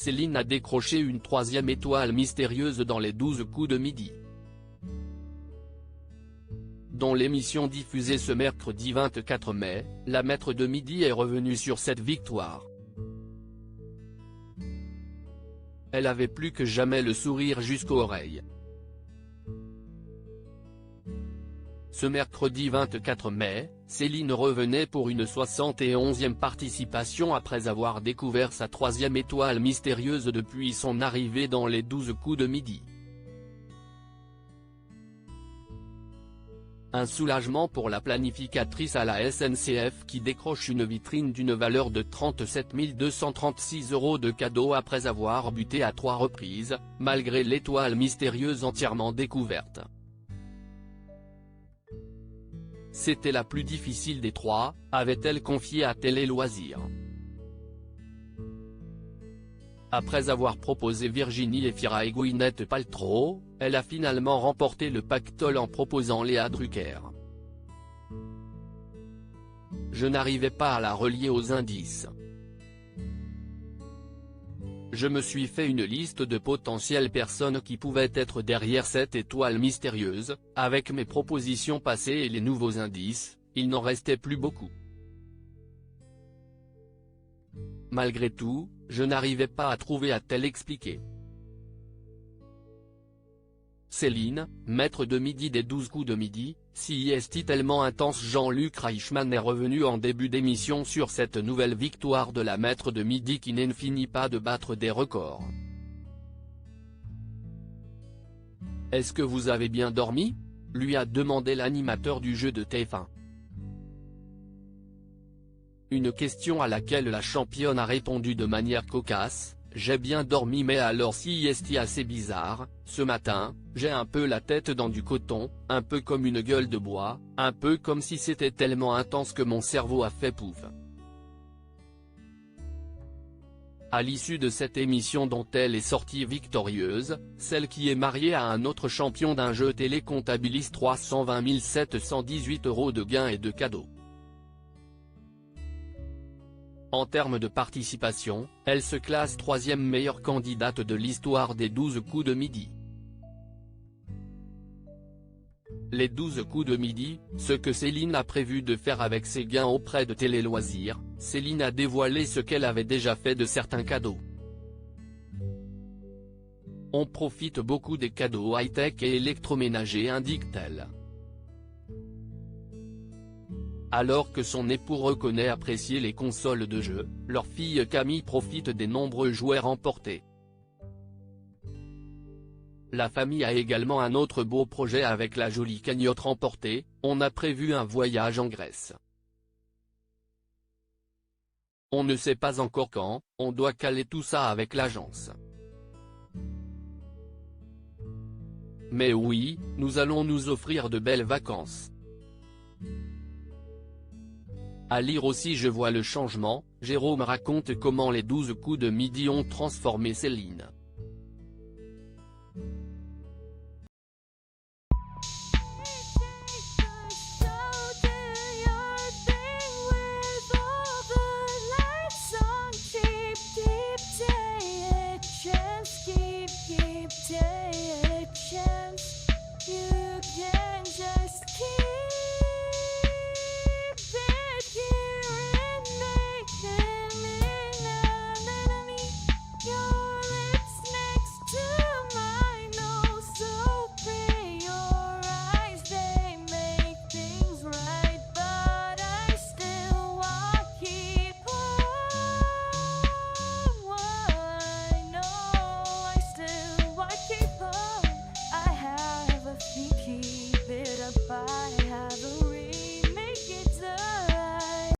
Céline a décroché une 3e étoile mystérieuse dans les 12 coups de midi. Dans l'émission diffusée ce mercredi 24 mai, la maître de midi est revenue sur cette victoire. Elle avait plus que jamais le sourire jusqu'aux oreilles. Ce mercredi 24 mai, Céline revenait pour une 71e participation après avoir découvert sa 3e étoile mystérieuse depuis son arrivée dans les 12 coups de midi. Un soulagement pour la planificatrice à la SNCF qui décroche une vitrine d'une valeur de 37 236 € de cadeaux après avoir buté à 3 reprises, malgré l'étoile mystérieuse entièrement découverte. C'était la plus difficile des 3, avait-elle confié à Télé Loisirs. Après avoir proposé Virginie Efira et Gwyneth Paltrow, elle a finalement remporté le pactole en proposant Léa Drucker. Je n'arrivais pas à la relier aux indices. Je me suis fait une liste de potentielles personnes qui pouvaient être derrière cette étoile mystérieuse, avec mes propositions passées et les nouveaux indices, il n'en restait plus beaucoup. Malgré tout, je n'arrivais pas à trouver, a-t-elle expliqué. Céline, maître de midi des 12 coups de midi, si est tellement intense. Jean-Luc Reichmann est revenu en début d'émission sur cette nouvelle victoire de la maître de midi qui ne finit pas de battre des records. Est-ce que vous avez bien dormi ? Lui a demandé l'animateur du jeu de TF1. Une question à laquelle la championne a répondu de manière cocasse: j'ai bien dormi, mais alors si est assez bizarre, ce matin, j'ai un peu la tête dans du coton, un peu comme une gueule de bois, un peu comme si c'était tellement intense que mon cerveau a fait pouf. À l'issue de cette émission dont elle est sortie victorieuse, celle qui est mariée à un autre champion d'un jeu télé comptabilise 320 718 € de gains et de cadeaux. En termes de participation, elle se classe 3e meilleure candidate de l'histoire des 12 coups de midi. Les 12 coups de midi, ce que Céline a prévu de faire avec ses gains auprès de Télé Loisirs. Céline a dévoilé ce qu'elle avait déjà fait de certains cadeaux. On profite beaucoup des cadeaux high-tech et électroménagers, indique-t-elle. Alors que son époux reconnaît apprécier les consoles de jeux, leur fille Camille profite des nombreux jouets remportés. La famille a également un autre beau projet avec la jolie cagnotte remportée, on a prévu un voyage en Grèce. On ne sait pas encore quand, on doit caler tout ça avec l'agence. Mais oui, nous allons nous offrir de belles vacances. À lire aussi Je vois le changement, Jérôme raconte comment les 12 coups de midi ont transformé Céline.